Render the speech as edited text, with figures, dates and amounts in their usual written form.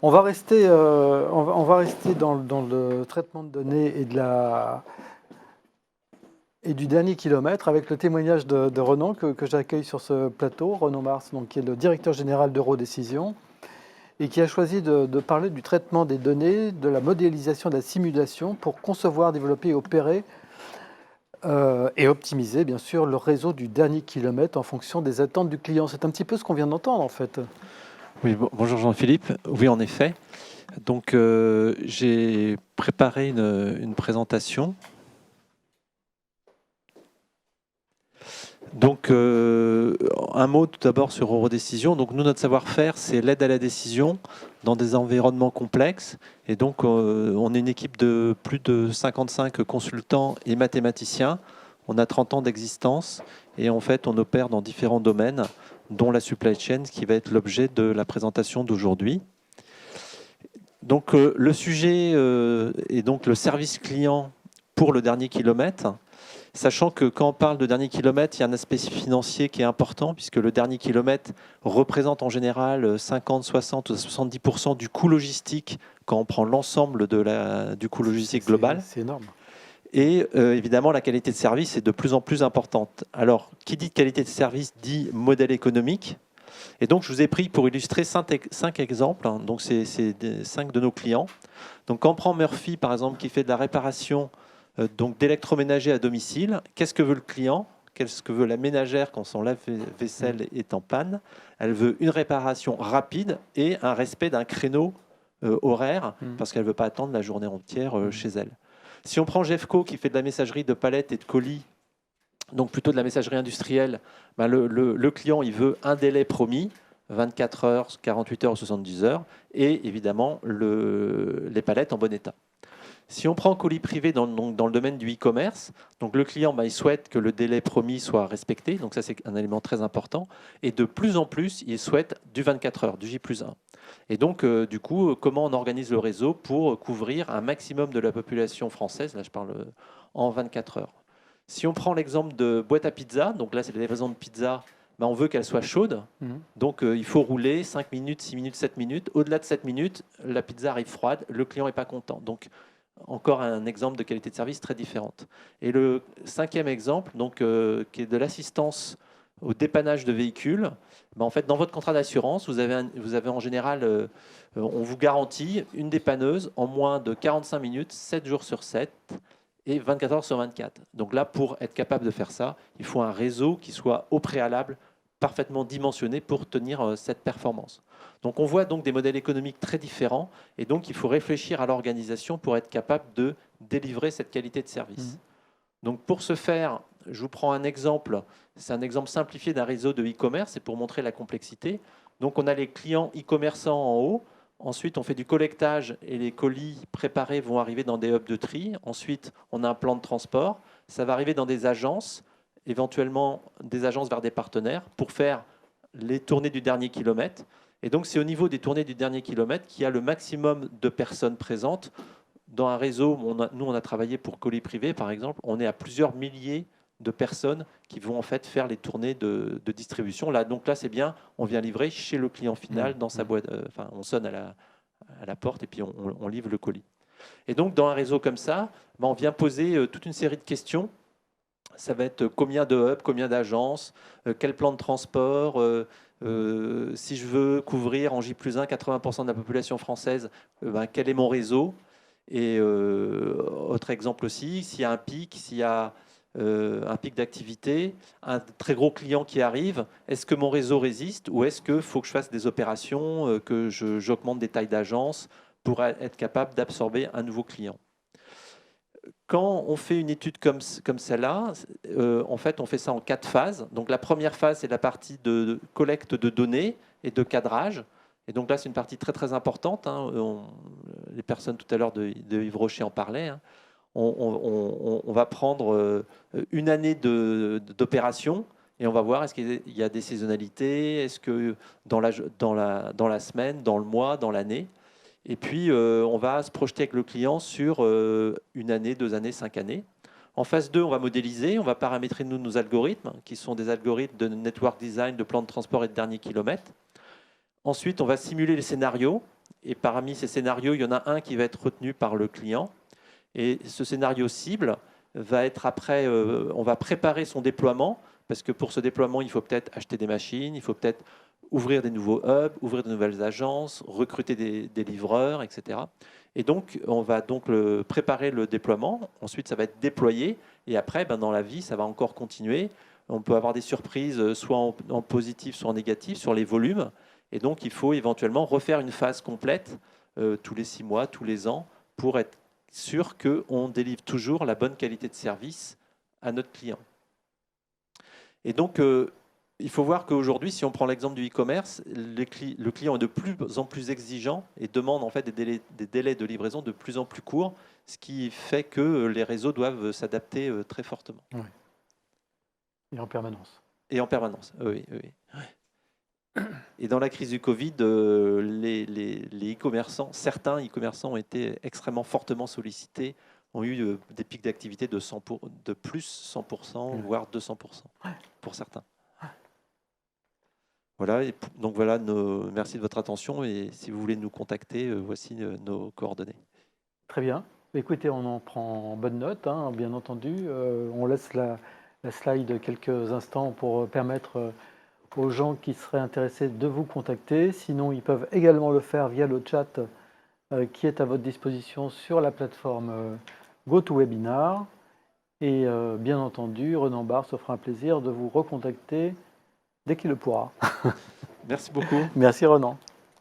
On va rester dans le traitement de données et du dernier kilomètre avec le témoignage de Renan que j'accueille sur ce plateau, Renan Mars, donc, qui est le directeur général d'Eurodécision et qui a choisi de parler du traitement des données, de la modélisation, de la simulation pour concevoir, développer et opérer et optimiser bien sûr le réseau du dernier kilomètre en fonction des attentes du client. C'est un petit peu ce qu'on vient d'entendre en fait. Oui, bonjour Jean-Philippe. Oui, en effet. Donc, j'ai préparé une présentation. Donc, un mot tout d'abord sur Eurodécision. Donc, nous, notre savoir-faire, c'est l'aide à la décision dans des environnements complexes. Et donc, on est une équipe de plus de 55 consultants et mathématiciens. On a 30 ans d'existence et en fait, on opère dans différents domaines, dont la supply chain, qui va être l'objet de la présentation d'aujourd'hui. Donc, le sujet est donc le service client pour le dernier kilomètre. Sachant que quand on parle de dernier kilomètre, il y a un aspect financier qui est important, puisque le dernier kilomètre représente en général 50, 60 ou 70% du coût logistique quand on prend l'ensemble du coût logistique global. C'est énorme. Et évidemment, la qualité de service est de plus en plus importante. Alors, qui dit qualité de service dit modèle économique. Et donc, je vous ai pris pour illustrer 5 exemples. Donc, c'est 5 de nos clients. Donc, quand on prend Murphy, par exemple, qui fait de la réparation donc d'électroménager à domicile, qu'est-ce que veut le client? Qu'est-ce que veut la ménagère quand son lave-vaisselle est en panne? Elle veut une réparation rapide et un respect d'un créneau horaire, parce qu'elle ne veut pas attendre la journée entière chez elle. Si on prend Jeffco, qui fait de la messagerie de palettes et de colis, donc plutôt de la messagerie industrielle, ben le client il veut un délai promis, 24 heures, 48 heures, 70 heures, et évidemment les palettes en bon état. Si on prend colis privé dans le domaine du e-commerce, donc le client il souhaite que le délai promis soit respecté, donc ça c'est un élément très important, et de plus en plus il souhaite du 24 heures, du J+1. Et donc du coup, comment on organise le réseau pour couvrir un maximum de la population française, là je parle en 24 heures. Si on prend l'exemple de boîte à pizza, donc là c'est la livraison de pizza, ben, on veut qu'elle soit chaude, donc il faut rouler 5 minutes, 6 minutes, 7 minutes. Au-delà de 7 minutes, la pizza arrive froide, le client n'est pas content. Donc encore un exemple de qualité de service très différente. Et le 5e exemple, donc, qui est de l'assistance au dépannage de véhicules, ben, en fait, dans votre contrat d'assurance, vous avez en général, on vous garantit une dépanneuse en moins de 45 minutes, 7 jours sur 7 et 24 heures sur 24. Donc là, pour être capable de faire ça, il faut un réseau qui soit au préalable parfaitement dimensionné pour tenir cette performance. Donc on voit donc des modèles économiques très différents et donc il faut réfléchir à l'organisation pour être capable de délivrer cette qualité de service. Donc pour ce faire, je vous prends un exemple, c'est un exemple simplifié d'un réseau de e-commerce, c'est pour montrer la complexité. Donc on a les clients e-commerçants en haut, ensuite on fait du collectage et les colis préparés vont arriver dans des hubs de tri, ensuite on a un plan de transport, ça va arriver dans des agences, éventuellement des agences vers des partenaires pour faire les tournées du dernier kilomètre. Et donc c'est au niveau des tournées du dernier kilomètre qu'il y a le maximum de personnes présentes. Dans un réseau, nous on a travaillé pour colis privé par exemple, on est à plusieurs milliers de personnes qui vont en fait faire les tournées de distribution. Là, donc là c'est bien, on vient livrer chez le client final dans sa boîte, on sonne à la porte et puis on livre le colis. Et donc dans un réseau comme ça, ben, on vient poser toute une série de questions. Ça va être combien de hubs, combien d'agences, quel plan de transport, si je veux couvrir en J+1 80% de la population française, ben, quel est mon réseau? Et autre exemple aussi, s'il y a un pic, s'il y a un pic d'activité, un très gros client qui arrive, est-ce que mon réseau résiste ou est-ce qu'il faut que je fasse des opérations, que j'augmente des tailles d'agence pour être capable d'absorber un nouveau client? Quand on fait une étude comme celle-là, en fait, on fait ça en 4 phases. Donc, la première phase, c'est la partie de collecte de données et de cadrage. Et donc là, c'est une partie très, très importante. Les personnes tout à l'heure de Yves Rocher en parlaient. On va prendre une année d'opération et on va voir est-ce qu'il y a des saisonnalités, est-ce que dans la semaine, dans le mois, dans l'année. Et puis, on va se projeter avec le client sur une année, 2 années, 5 années. En phase 2, on va modéliser, on va paramétrer nos algorithmes, qui sont des algorithmes de network design, de plan de transport et de dernier kilomètre. Ensuite, on va simuler les scénarios. Et parmi ces scénarios, il y en a un qui va être retenu par le client. Et ce scénario cible va être après, on va préparer son déploiement, parce que pour ce déploiement, il faut peut-être acheter des machines, il faut peut-être ouvrir des nouveaux hubs, ouvrir de nouvelles agences, recruter des livreurs, etc. Et donc, on va donc préparer le déploiement. Ensuite, ça va être déployé. Et après, ben, dans la vie, ça va encore continuer. On peut avoir des surprises, soit en positif, soit en négatif, sur les volumes. Et donc, il faut éventuellement refaire une phase complète tous les 6 mois, tous les ans, pour être sûr qu'on délivre toujours la bonne qualité de service à notre client. Et donc, il faut voir qu'aujourd'hui, si on prend l'exemple du e-commerce, le client est de plus en plus exigeant et demande en fait des délais de livraison de plus en plus courts, ce qui fait que les réseaux doivent s'adapter très fortement. Oui. Et en permanence. Et en permanence, oui. Et dans la crise du Covid, les e-commerçants, certains e-commerçants ont été extrêmement fortement sollicités, ont eu des pics d'activité de plus 100%, voire 200% pour certains. Voilà, donc voilà, merci de votre attention et si vous voulez nous contacter, voici nos coordonnées. Très bien. Écoutez, on en prend bonne note, hein, bien entendu. On laisse la slide quelques instants pour permettre aux gens qui seraient intéressés de vous contacter. Sinon, ils peuvent également le faire via le chat qui est à votre disposition sur la plateforme GoToWebinar. Et bien entendu, Renan Barre se fera un plaisir de vous recontacter dès qu'il le pourra. Merci beaucoup. Merci Renan.